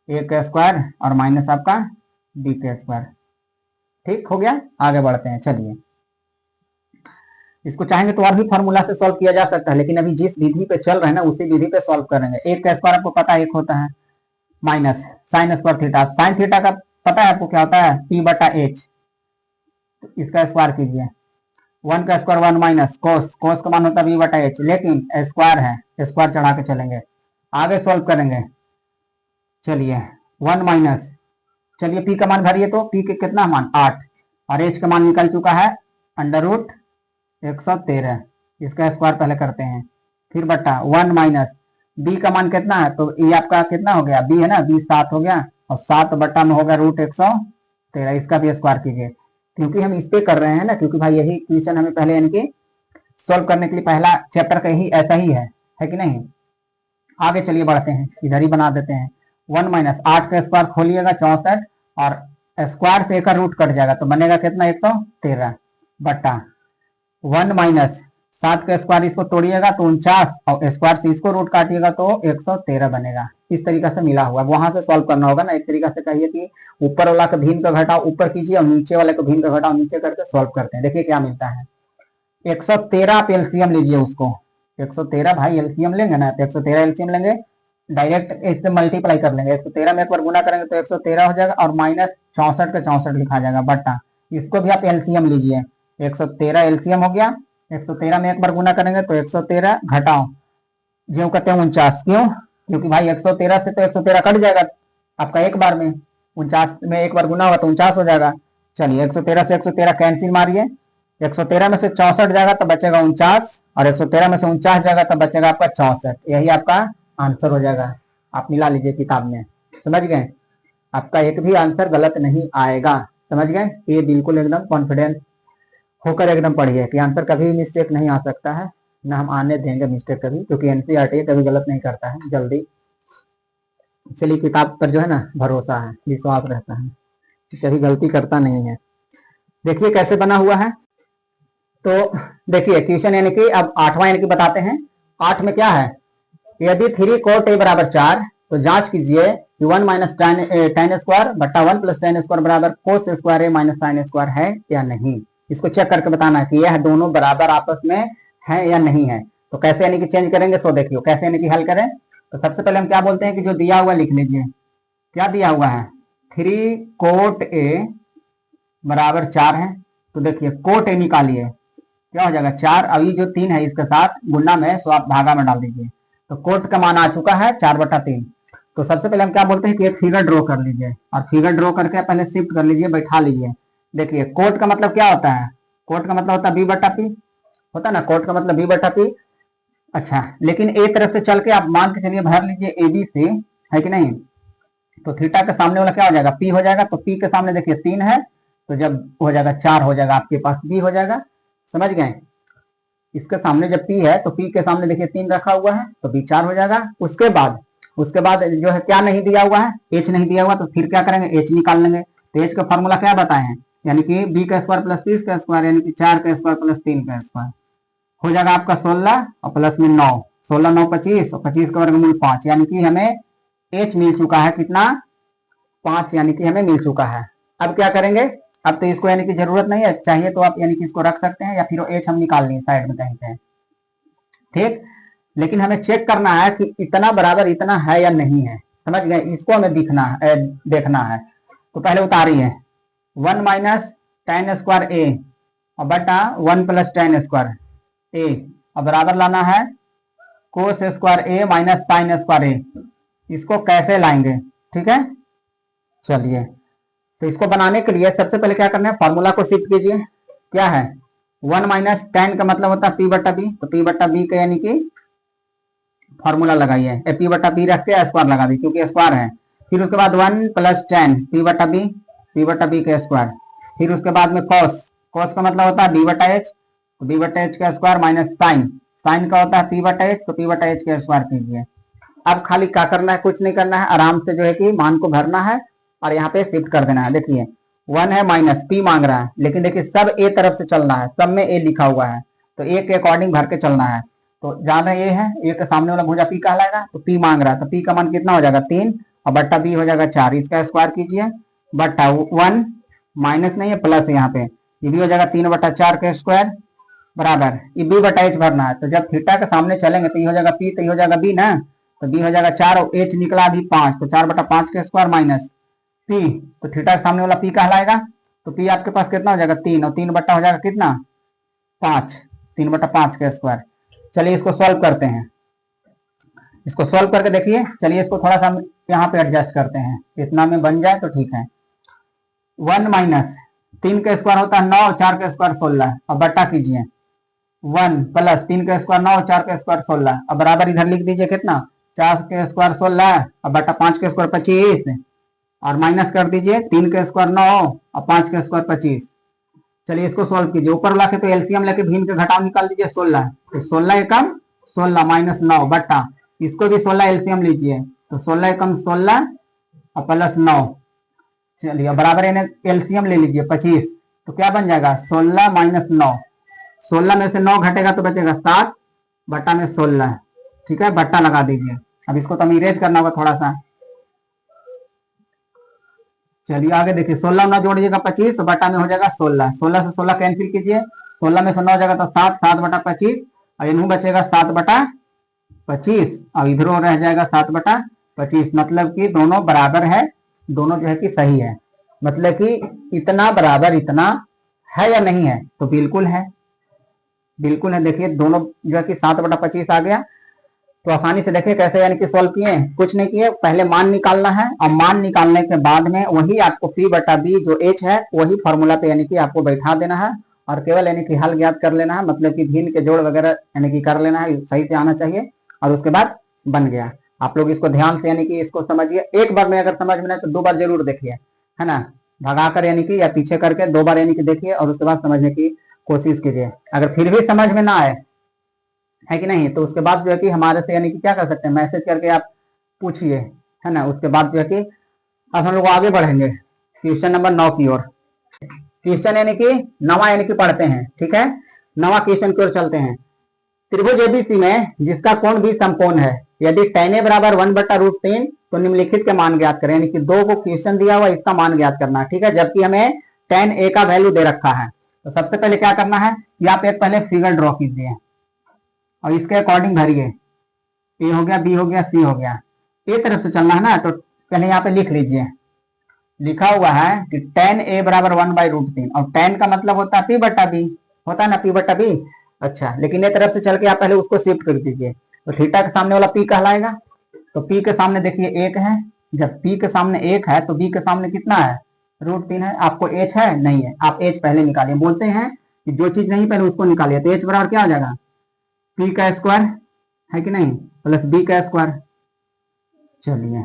ए का स्क्वायर और माइनस आपका बी का स्क्वायर। ठीक हो गया, आगे बढ़ते हैं। चलिए इसको चाहेंगे तो और भी फॉर्मूला से सॉल्व किया जा सकता है, लेकिन अभी जिस विधि पे चल रहे हैं ना उसी विधि पे सॉल्व करेंगे। एक का स्क्वायर आपको पता है 1 होता है, minus sine square theta, sine theta का पता है आपको क्या होता है, p/h, तो इसका स्क्वायर कीजिए। 1 का स्क्वायर 1 माइनस कोस, कोस का मान होता है b/h, लेकिन स्क्वायर है, स्क्वायर चढ़ा के चलेंगे, आगे सॉल्व करेंगे। चलिए 1 माइनस, चलिए p का मान भरिए, तो p के कितना मान 8, और h का मान निकल चुका है √113, इसका स्क्वायर पहले करते हैं, फिर बटा 1 माइनस b का मान कितना है, तो ये आपका कितना हो गया, b है ना, b 7 हो गया, और 7 बटा में होगा √113, इसका भी स्क्वायर कीजिए। क्योंकि हम इस पे कर रहे हैं ना, क्योंकि भाई यही क्वेश्चन हमें पहले यानी कि सॉल्व करने के लिए पहला चैप्टर का ही ऐसा ही है कि नहीं। आगे चलिए बढ़ते हैं, इधर ही बना देते हैं। 1 माइनस 8 का स्क्वायर खोलिएगा 64, और स्क्वायर से एक का रूट कट जाएगा तो बनेगा कितना 113, बटा 1 माइनस 7 का स्क्वायर इसको तोड़िएगा तो 49, और स्क्वायर से इसको रूट काटिएगा तो 113 बनेगा। इस तरीका से मिला हुआ, वहां से सॉल्व करना होगा ना। एक तरीका से कहिए कि ऊपर वाला का भिन्न का घटाओ ऊपर कीजिए, और नीचे वाले को भिन्न का घटाओ नीचे करके सॉल्व करते हैं। देखिए क्या मिलता है, 113 आप एलसीएम लीजिए उसको, 113 भाई एलसीएम लेंगे ना, तो 113 एलसीएम लेंगे, डायरेक्ट इससे मल्टीप्लाई कर लेंगे, 113 में एक बार गुना करेंगे तो 113 हो जाएगा, और माइनस 64 का 64 लिखा जाएगा, बटा इसको भी आप एलसीएम लीजिए, 113 एलसीएम हो गया, 113 में एक बार गुना करेंगे तो 113 घटाओ जो कहते हैं 49, क्यों, क्योंकि भाई 113 से तो 113 कट जाएगा आपका एक बार में, 49 में एक बार गुना होगा तो 49 हो जाएगा। चलिए 113 से 113 कैंसिल मारिए, 113 में से 64 जाएगा तो बचेगा 49, और 113 में से 49 जाएगा तो बचेगा आपका 64, यही आपका आंसर हो जाएगा। आप मिला लीजिए किताब में, समझ गए? आपका एक भी आंसर गलत नहीं आएगा, समझ गए? ये बिल्कुल एकदम कॉन्फिडेंस होकर एकदम पढ़िए कि आंसर कभी मिस्टेक नहीं आ सकता है, ना हम आने देंगे मिस्टेक कभी, क्योंकि एनसीईआरटी कभी गलत नहीं करता है जल्दी। इसलिए किताब पर जो है ना भरोसा है, विश्वास रहता है, कभी गलती करता नहीं है। देखिए कैसे बना हुआ है। तो देखिए क्वेश्चन यानी कि अब 8वां यानी कि बताते हैं। 8 में क्या है, यदि 3 cot a बराबर 4 तो जांच कीजिए कि 1 माइनस tan स्क्वायर बट्टा 1 प्लस tan स्क्वायर बराबर cos square a minus sin square है या नहीं। इसको चेक करके बताना है कि यह दोनों बराबर आपस में है या नहीं है। तो कैसे यानी कि चेंज करेंगे, सो देखियो कैसे यानी कि हल करें। तो सबसे पहले हम क्या बोलते हैं कि जो दिया हुआ लिख लीजिए। क्या दिया हुआ है, 3 cot a बराबर 4 है। तो देखिए cot a निकालिए, क्या हो जाएगा 4, अभी जो 3 है इसके साथ गुना में, सो आप भागा में डाल दीजिए। तो कोट का मान आ चुका है 4/3। तो सबसे पहले हम क्या बोलते हैं कि एक फिगर ड्रॉ कर लीजिए, और फिगर ड्रॉ करके पहले शिफ्ट कर लीजिए, बैठा लीजिए। देखिए कोट का मतलब क्या होता है, कोट का मतलब होता है b/p, होता है ना, कोट का मतलब b/p। अच्छा, लेकिन एक तरफ से चल के आप मान के चलिए भर लीजिए ए बी से, है कि नहीं। तो थीटा के सामने वाला क्या हो जाएगा, पी हो जाएगा। तो पी के सामने देखिए 3 है, तो जब हो जाएगा 4 हो जाएगा, आपके पास बी हो जाएगा, समझ गए। इसके सामने जब पी है तो पी के सामने देखिए 3 रखा हुआ है, तो बी 4 हो जाएगा। उसके बाद जो है क्या नहीं दिया हुआ है, एच नहीं दिया हुआ, तो फिर क्या करेंगे, एच निकाल लेंगे। तो एच का फॉर्मूला क्या बताए हैं, यानी कि बी का स्क्वायर प्लस 30 का स्क्वायर, यानी कि 4 का स्क्वायर प्लस 3 का स्क्वायर हो जाएगा आपका 16 और प्लस में 9, 16 9 25 और 25 का वर्गमूल 5, यानी कि हमें एच मिल चुका है कितना, 5, यानी कि हमें मिल चुका है। अब क्या करेंगे, अब तो इसको यानी कि जरूरत नहीं है, चाहिए तो आप यानी कि इसको रख सकते हैं, या फिर एच हम निकाल लें साइड में कहीं पे, ठीक। लेकिन हमें चेक करना है कि इतना बराबर इतना है या नहीं है, समझ गए। इसको हमें देखना है। तो पहले उतारिए 1 माइनस tan स्क्वायर ए और बटा 1 प्लस tan स्क्वायर ए, और बराबर लाना है कोस स्क्वायर ए माइनस साइन स्क्वायर ए। इसको कैसे लाएंगे, ठीक है। चलिए, तो इसको बनाने के लिए सबसे पहले क्या करना है, फॉर्मूला को शिफ्ट कीजिए। क्या है, 1 माइनस tan का मतलब होता है p/b, तो p/b का यानी कि फॉर्मूला लगाइए, p/b रख के स्क्वायर लगा दी क्योंकि स्क्वायर है। फिर उसके बाद 1 प्लस tan p/b का स्क्वायर। फिर उसके बाद में cos का मतलब होता है b/h, तो b/h का स्क्वायर माइनस साइन का होता है p/h, तो p/h का स्क्वायर कीजिए। अब खाली क्या करना है, कुछ नहीं करना है, आराम से जो है कि मान को भरना है और यहाँ पे शिफ्ट कर देना है। देखिए 1 है माइनस p मांग रहा है, लेकिन देखिए सब ए तरफ से चलना है, सब में ए लिखा हुआ है, तो ए के अकॉर्डिंग भर के चलना है। तो ज्यादा ये है, ए के सामने वाला भुजा पी कहलाएगा, तो पी मांग रहा है, तो पी का मान कितना हो जाएगा 3 और बट्टा बी हो जाएगा 4, इसका स्क्वायर कीजिए। बट्टा 1 माइनस नहीं है प्लस, यहाँ पे ये भी हो जाएगा 3/4 का स्क्वायर बराबर, ये b/h भरना है। तो जब थीटा के सामने चलेंगे तो ये हो जाएगा p, तो ये हो जाएगा b ना, तो b हो जाएगा 4 और h निकला अभी 5, तो 4/5 का स्क्वायर माइनस p, तो थीटा के सामने वाला p कहलाएगा। तो p आपके पास कितना हो जाएगा 3, और 3 बट्टा हो जाएगा कितना 5, 3/5 का स्क्वायर। चलिए इसको सॉल्व करते हैं, इसको सॉल्व करके देखिए। चलिए इसको थोड़ा सा यहाँ पे एडजस्ट करते हैं, इतना में बन जाए तो ठीक है। 1 माइनस 3 का स्क्वायर होता है 9, 4 का स्क्वायर 16, अब बट्टा कीजिए 1 प्लस 3 का स्क्वायर 9, 4 का स्क्वायर 16, अब बराबर इधर लिख दीजिए कितना 4 का स्क्वायर 16 और बटा 5 का स्क्वायर 25, और माइनस कर दीजिए 3 का स्क्वायर 9 और 5 का स्क्वायर 25। चलिए इसको सॉल्व कीजिए, ऊपर लाके तो एलसीएम लेके भिन्न के घटाव निकाल दीजिए 16, तो 16 एकम 16 माइनस 9 बट्टा, इसको भी 16 एलसीएम लीजिए, तो 16 एकम 16 और प्लस 9। चलिए बराबर एलसीएम ले लीजिए 25, तो क्या बन जाएगा 16 माइनस 9, 16 में से 9 घटेगा तो बचेगा 7 बट्टा में 16, ठीक है, बट्टा लगा दीजिए। अब इसको तो इरेज करना होगा थोड़ा सा। चलिए आगे देखिए, 16 ना जोड़िएगा 25, तो बटा में हो जाएगा 16, 16 से 16 कैंसिल कीजिए, 16 में से 9 हो जाएगा तो 7, 7/25, और इनू बचेगा 7/25, और इधरों रह जाएगा 7/25, मतलब कि दोनों बराबर है, दोनों जो है कि सही है। मतलब कि इतना बराबर इतना है या नहीं है, तो बिल्कुल है, बिल्कुल है। देखिए दोनों जो है कि 7/25 आ गया। तो आसानी से देखिए कैसे यानी कि सॉल्व किए, कुछ नहीं किए, पहले मान निकालना है, और मान निकालने के बाद में वही आपको p/b जो h है वही फॉर्मूला पे यानी कि आपको बैठा देना है, और केवल यानी कि हल ज्ञात कर लेना है, मतलब कि भिन्न के जोड़ वगैरह यानी कि कर लेना है, सही से आना चाहिए, और उसके बाद बन गया। आप लोग इसको ध्यान से यानी कि इसको समझिए, एक बार में अगर समझ में ना तो 2 बार जरूर देखिए, है ना, भगाकर यानी कि या पीछे करके 2 बार यानी कि देखिए और उसके बाद समझने की कोशिश कीजिए। अगर फिर भी समझ में ना आए, है कि नहीं, तो उसके बाद जो है कि हमारे से यानी कि क्या कर सकते हैं, मैसेज करके आप पूछिए, है ना। उसके बाद जो है कि अब हम लोग आगे बढ़ेंगे क्वेश्चन नंबर 9 की ओर। क्वेश्चन यानी कि नवा यानी कि पढ़ते हैं, ठीक है, नवा क्वेश्चन की ओर चलते हैं। त्रिभुज एबीसी में जिसका कोण भी समकोण है, यदि tan a बराबर 1/√3 तो निम्नलिखित के मान ज्ञात करें। यानी कि 2 को क्वेश्चन दिया हुआ, इसका मान ज्ञात करना है, ठीक है, जबकि हमें tan a का वैल्यू दे रखा है। तो सबसे पहले क्या करना है, यहाँ पे एक पहले फिगर ड्रॉ कीजिए और इसके अकॉर्डिंग भरिए। ए हो गया, बी हो गया, सी हो गया, ए तरफ से चलना है ना, तो पहले यहाँ पे लिख लीजिए। लिखा हुआ है कि tan a बराबर 1/√3 और tan का मतलब होता है p/b, होता है ना p/b। अच्छा, लेकिन ये तरफ से चल के आप पहले उसको शिफ्ट कर दीजिए, तो थीटा के सामने वाला p कहलाएगा। तो p के सामने देखिए 1 है, जब p के सामने 1 है तो b के सामने कितना है, √3 है। आपको h है, नहीं है, आप h पहले निकालिए। बोलते हैं कि जो चीज नहीं पहले उसको निकालिए, तो h बराबर क्या हो जाएगा, p का स्क्वायर, है कि नहीं, प्लस b का स्क्वायर। चलिए,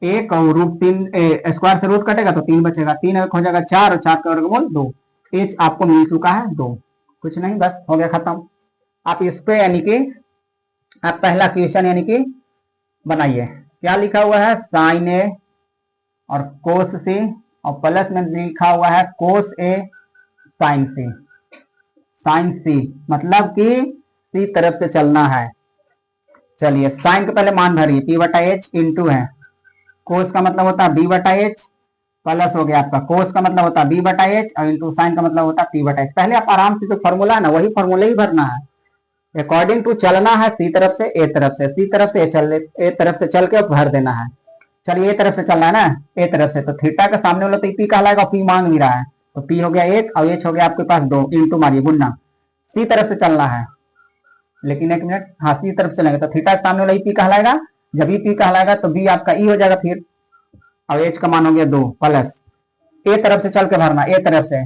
1 और √3 स्क्वायर से रूट कटेगा तो 3 बचेगा, 3 हो जाएगा 4 और 4 का वर्गमूल 2। एच आपको मिल चुका है 2, कुछ नहीं, बस हो गया खत्म। आप इस पे यानी कि आप पहला क्वेश्चन यानी कि बनाइए। क्या लिखा हुआ है, साइन ए और कोस सी और प्लस में लिखा हुआ है कोस ए साइन सी। साइन सी मतलब कि सी तरफ से चलना है। चलिए, साइन के पहले मान भरिए, p/h इंटू है, कोस का मतलब होता है b/h, प्लस हो गया आपका कोस का मतलब होता है b/h और इंटू साइन का मतलब होता है p/h। पहले आप आराम से जो फॉर्मूला है ना वही फॉर्मूला ही भरना है। अकॉर्डिंग टू चलना है सी तरफ से ए तरफ से, सी तरफ से ए तरफ से चल के भर देना है। चलिए, ए तरफ से चलना है ना, ए तरफ से, तो थीटा का सामने वाला तो पी कहलाएगा, पी मांग भी रहा है, तो पी हो गया 1 और एच हो गया आपके पास 2, इंटू मारिए गुन्ना। सी तरफ से चलना है, लेकिन 1 मिनट, हाँ सी तरफ चलेंगे तो थीटा के सामने वाला पी कहलाएगा, जब ई पी कहलाएगा तो बी आपका ई हो जाएगा फिर, और एच का मान हो गया 2, प्लस ए तरफ से चल के भरना, ए तरफ से,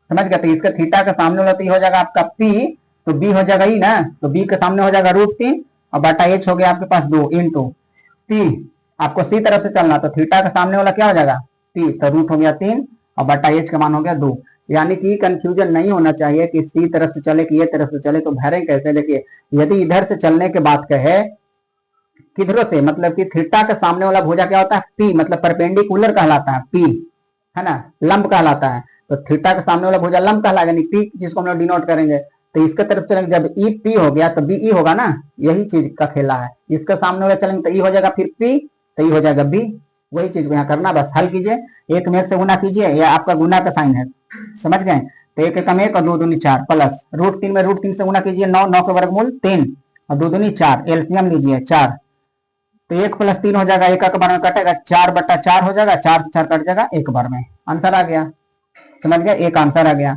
समझ गए। तो इसका थीटा का सामने वाला तो हो जाएगा आपका पी, तो बी हो जाएगा ई ना, तो बी के सामने हो जाएगा √3 और बटा एच हो गया आपके पास 2 इंटू पी। आपको सी तरफ से चलना, तो थीटा का सामने वाला क्या हो जाएगा पी, तो रूट हो गया 3 और बटा एच का मान हो गया 2। यानी कि कंफ्यूजन नहीं होना चाहिए कि सी तरफ से चले कि ये तरफ से चले, तो भरे कैसे। देखिए, यदि इधर से चलने के बात कहे किधरों से, मतलब कि थीटा के सामने वाला भुजा क्या होता है पी, मतलब परपेंडिकुलर कहलाता है पी, है ना, लंब कहलाता है। तो थीटा के सामने वाला भुजा लंब कहलाएगा, नहीं पी जिसको हम लोग डिनोट करेंगे। तो इसके तरफ चलेंगे, जब ई पी हो गया तो बी ई होगा ना, यही चीज का खेला है। इसके सामने वाला चलेंगे तो ई हो जाएगा फिर पी, तो ई हो जाएगा बी। वही चीज को यहाँ करना, बस हल कीजिए, 1 में 1 से गुना कीजिए, यह आपका गुना का साइन है, समझ गए। तो 1 एकम 1 और 2 दूनी 4, प्लस √3 में √3 से गुना कीजिए, 9, 9 के वर्गमूल 3 और 2 दूनी 4, एलसीएम लीजिए 4, तो 1 + 3 हो जाएगा, 1 का बार में कटेगा 4/4 हो जाएगा, 4 से 4 कट जाएगा, 1 बार में आंसर आ गया, समझ गए, एक आंसर आ गया।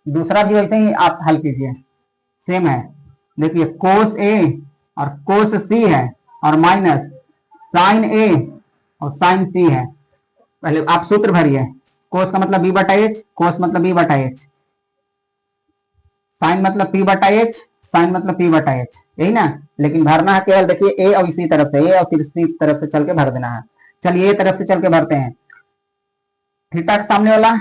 दूसरा भी वैसे ही आप हल कीजिए, सेम है। देखिए, कोस ए और कोस सी है और माइनस साइन ए और साइन सी है। पहले आप सूत्र भरिए, कोस का मतलब b/h, कोस मतलब b/h, साइन मतलब p/h, साइन मतलब p/h, यही ना। लेकिन भरना है केवल, देखिए ए और इसी तरफ से, ए और फिर सी तरफ से चल के भर देना है। चलिए, ए तरफ से चल के भरते हैं। थीटा के सामने वाला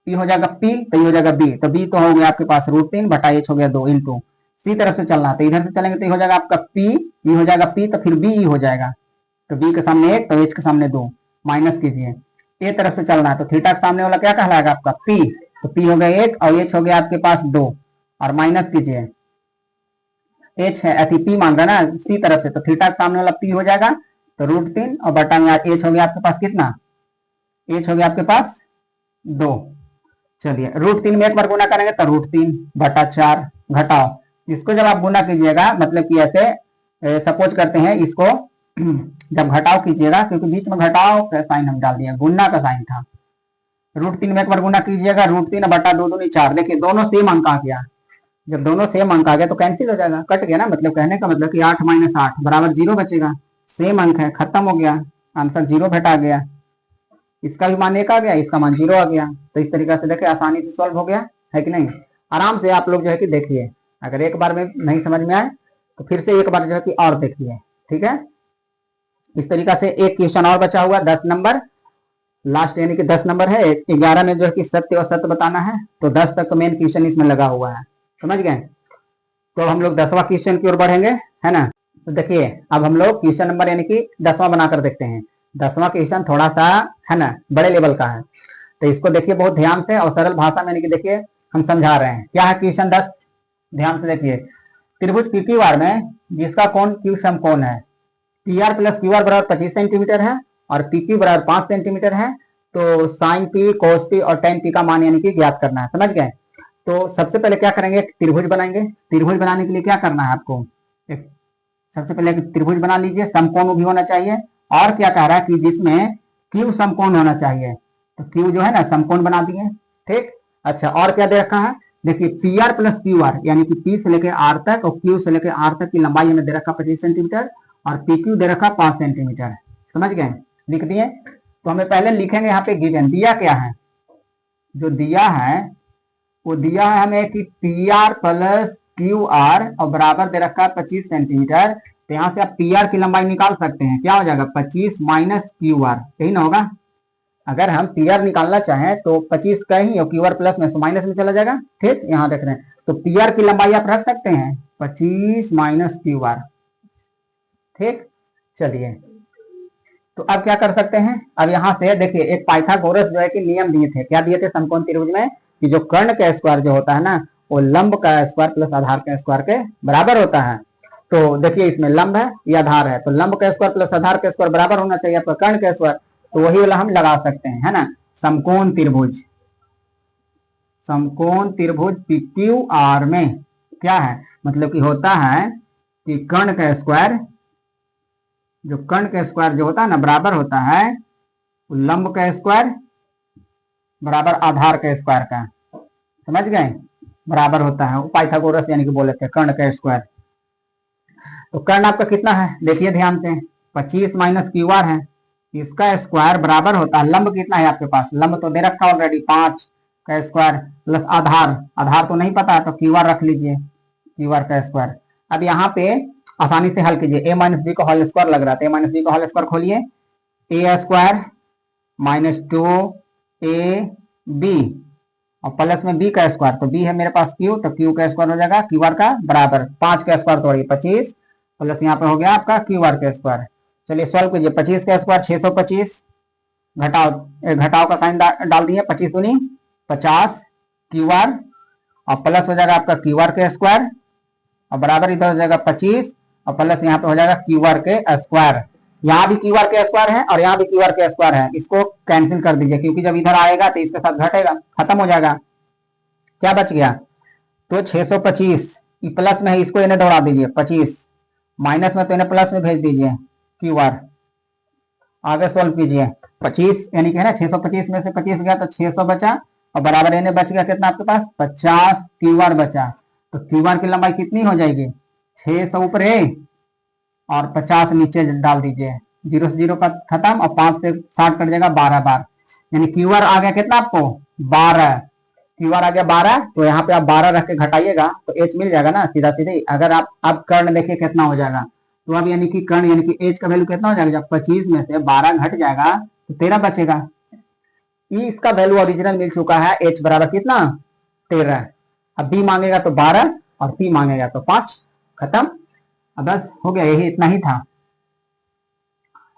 पी हो जाएगा पी, तो ये हो जाएगा बी, तो बी तो हो गया आपके पास √3 बटा एच हो गया 2 इंटू सी तरफ से चलना, तो इधर से चलेंगे तो ये हो जाएगा आपका पी, ये हो जाएगा पी, तो फिर बी हो जाएगा, तो बी के सामने 1 तो एच के सामने 2, माइनस कीजिए। ए तरफ से चलना है तो थीटा के सामने वाला क्या कहलाएगा आपका पी, तो पी हो गया 1 और एच हो गया आपके पास 2 और माइनस कीजिए, एच है अति पी मांग रहा ना सी तरफ से, तो थीटा के सामने वाला पी हो जाएगा, तो √3 और बटा में एच हो गया आपके पास कितना, एच हो गया आपके पास 2। चलिए, √3 में एक बार गुना करेंगे तो √3/4 घटाओ, इसको जब आप गुना कीजिएगा, मतलब कि ऐसे सपोज करते हैं इसको जब घटाव कीजिएगा, क्योंकि बीच में घटाव का साइन हम डाल दिया, गुना का साइन था। √3 में एक बार गुना कीजिएगा, √3 बटा 2 दूनी 4, देखिए दोनों सेम अंक आ गया। जब दोनों सेम अंक आ गया तो कैंसिल हो जाएगा, कट गया ना, मतलब कहने का मतलब कि 8 - 8 बराबर 0 बचेगा, सेम अंक है, खत्म हो गया, आंसर 0 भेटा गया। इसका भी मान 1 आ गया, इसका मान 0 आ गया। तो इस तरीके से देखिए आसानी से सॉल्व हो गया, है कि नहीं। आराम से आप लोग जो है कि देखिए, अगर एक बार में नहीं समझ में आए तो फिर से एक बार जो है कि और देखिए, ठीक है। इस तरीका से एक क्वेश्चन और बचा हुआ 10 नंबर, लास्ट यानी कि 10 नंबर है। 11 में जो है कि सत्य और सत्य बताना है, तो 10 तक का मेन क्वेश्चन इसमें लगा हुआ है, समझ गए। तो हम लोग 10वां क्वेश्चन की ओर बढ़ेंगे, है ना। तो देखिए अब हम लोग क्वेश्चन नंबर यानी कि 10वां बनाकर देखते हैं। 10वां क्वेश्चन थोड़ा सा है ना बड़े लेवल का है, तो इसको देखिए बहुत ध्यान से और सरल भाषा में यानी कि देखिए हम समझा रहे हैं। क्या है क्वेश्चन 10, ध्यान से देखिए। त्रिभुज पीक्यूआर में जिसका कोण क्यू समकोण है, P R plus Q R बराबर 25 सेंटीमीटर है और पी क्यू बराबर 5 सेंटीमीटर है, तो साइन पी, कोस पी और टेन पी का मान यानी कि ज्ञात करना है, समझ गए। तो सबसे पहले क्या करेंगे, त्रिभुज बनाएंगे। त्रिभुज बनाने के लिए क्या करना है आपको, सबसे पहले त्रिभुज बना लीजिए, समकोण भी होना चाहिए। और क्या कह रहा है कि जिसमें क्यू समकोण होना चाहिए, तो क्यू जो है ना समकोण बना दिए, ठीक। अच्छा और क्या दे रखा है, देखिए P R plus Q R यानी कि पी से लेकर आर तक और क्यू से लेकर आर तक की लंबाई हमें दे रखा 25 सेंटीमीटर और पी क्यू दे रखा 5 सेंटीमीटर, समझ गए, लिख दिए। तो हमें पहले लिखेंगे यहाँ पे गिवन, दिया क्या है, जो दिया है वो दिया है हमें कि P R plus Q R और बराबर दे रखा है 25 सेंटीमीटर। तो यहाँ से आप पी आर की लंबाई निकाल सकते हैं, क्या हो जाएगा 25 माइनस क्यू आर, यही ना होगा। अगर हम पी आर निकालना चाहें तो 25 का ही और क्यू आर प्लस में माइनस में चला जाएगा, ठीक। यहाँ देख रहे हैं तो पी आर की लंबाई आप रख सकते हैं 25 माइनस क्यू आर, ठीक। चलिए तो अब क्या कर सकते हैं, अब यहाँ से देखिए एक पाइथागोरस जो है कि नियम दिए थे, क्या दिए थे समकोण त्रिभुज में, कि जो कर्ण का स्क्वायर जो होता है ना वो लंब का स्क्वायर प्लस आधार का स्क्वायर के बराबर होता है। तो देखिए इसमें लंब है ये आधार है, तो लंब का स्क्वायर प्लस आधार का स्क्वायर बराबर होना चाहिए आपका कर्ण का स्क्वायर, तो वही वाला हम लगा सकते हैं, है ना। समकोण त्रिभुज, समकोण त्रिभुज पीक्यू आर में क्या है, मतलब कि होता है कि कर्ण का स्क्वायर, जो कर्ण का स्क्वायर जो होता है ना बराबर होता है लंब का स्क्वायर बराबर आधार का स्क्वायर का, समझ गए, बराबर होता है। पाइथागोरस यानी कि बोले थे कर्ण का स्क्वायर। तो कर्ण आपका कितना है, देखिए ध्यान से 25 माइनस क्यू आर है, इसका स्क्वायर बराबर होता है, लंब कितना है आपके पास, लंब तो दे रखा ऑलरेडी 5 का स्क्वायर प्लस आधार, आधार तो नहीं पता है तो क्यू आर रख लीजिए, क्यू आर का स्क्वायर। अब यहाँ पे आसानी से हल कीजिए, ए माइनस बी का होल स्क्वायर लग रहा था, ए माइनस बी का होल स्क्वायर खोलिए, ए स्क्वायर माइनस 2 ए बी और प्लस में बी का स्क्वायर, तो बी है मेरे पास क्यू, तो क्यू का स्क्वायर हो जाएगा क्यू आर का बराबर 5 का स्क्वायर तोड़िए 25 प्लस यहाँ पे हो गया आपका क्यू आर का स्क्वायर। चलिए सॉल्व कीजिए, 25 का स्क्वायर 625, घटाओ घटाओ का साइन डाल दिए, 25 दूनी 50 क्यू आर और प्लस हो जाएगा आपका क्यू आर के स्क्वायर और बराबर इधर हो जाएगा 25 और प्लस यहाँ पे हो जाएगा क्यू आर के स्क्वायर। यहाँ भी क्यू आर के स्क्वायर है और यहाँ भी क्यू आर के स्क्वायर है, इसको कैंसिल कर दीजिए क्योंकि जब इधर आएगा तो इसके साथ घटेगा, खत्म हो जाएगा। क्या बच गया, तो 625 प्लस में है, इसको इन्हें दौड़ा दीजिए 25 माइनस में तो इन्हें प्लस में भेज दीजिए क्यू आर। आगे सोल्व कीजिए, 25 यानी कि है ना 625 में से 25 गया तो 600 बचा और बराबर इन्हें बच गया कितना आपके पास 50 क्यू आर बचा। तो क्यू आर की लंबाई कितनी हो जाएगी 600 ऊपर है और 50 नीचे डाल दीजिए, 0 से 0 का खत्म और 5 से 60 कट जाएगा 12 बार, यानी क्यू आर आ गया कितना आपको 12, क्यू आर आ गया 12, तो यहाँ पे आप 12 रख के घटाइएगा तो एच मिल जाएगा ना सीधा सीधे। अगर आप अब कर्ण देखिए कितना हो जाएगा, तो अब यानी कि कर्ण यानी कि एच का वैल्यू कितना हो जाएगा, जब 25 में से 12 घट जाएगा तो 13 बचेगा। इसका वैल्यू ओरिजिनल मिल चुका है, एच बराबर कितना 13, अब बी मांगेगा तो 12 और पी मांगेगा तो 5, खत्म। अब बस हो गया, यही इतना ही था।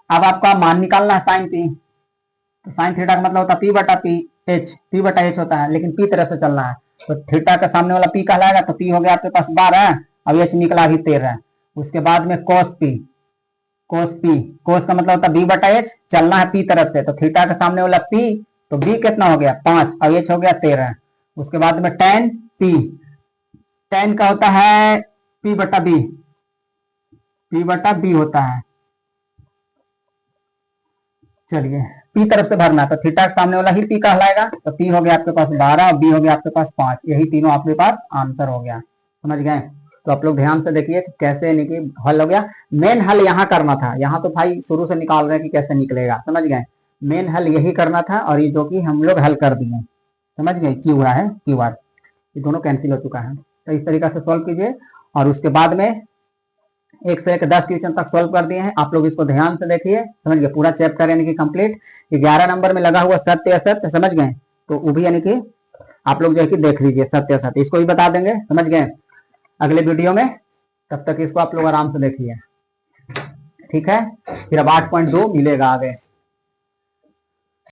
अब आपका मान निकालना है साइन पी, तो साइन थीटा का मतलब होता है पी बटा पी एच, पी बटा एच होता है लेकिन पी तरफ से चलना है, तो थीटा का सामने वाला पी कहलाएगा, तो पी हो गया आपके पास 12 अब एच निकला ही 13। उसके बाद में कोस पी, कोस पी, कोस का मतलब होता है बी बटा एच, चलना है पी तरफ से, तो थीटा का सामने वाला पी, तो बी कितना हो गया 5 और एच हो गया 13। उसके बाद में टेन पी, टेन का होता है पी बटा बी, पी बटा बी होता है। चलिए पी तरफ से भरना, तो थीटा के सामने वाला ही पी कहलाएगा, तो पी हो गया आपके पास 12 और बी हो गया आपके पास 5, यही तीनों आपके पास आंसर हो गया, समझ गए। तो आप लोग ध्यान से देखिए कैसे यानी कि हल हो गया। मेन हल यहाँ करना था, यहाँ तो भाई शुरू से निकाल रहे हैं कि कैसे निकलेगा, समझ गए, मेन हल यही करना था और ये जो कि हम लोग हल कर दिए, समझ गए, क्यू रहा है क्यू आर, ये दोनों कैंसिल हो चुका है। तो इस तरीका से सॉल्व कीजिए और उसके बाद में एक से एक 10 क्वेश्चन तक सॉल्व कर दिए हैं। आप लोग इसको ध्यान से देखिए, समझ गए, पूरा चैप्टर यानी कि कंप्लीट। 11 नंबर में लगा हुआ सत्य असत्य, समझ गए, तो वो भी यानी कि आप लोग जो है कि देख लीजिए, सत्य असत्य इसको भी बता देंगे, समझ गए, अगले वीडियो में। तब तक इसको आप लोग आराम से देखिए, ठीक है। फिर अब 8.2 मिलेगा आगे।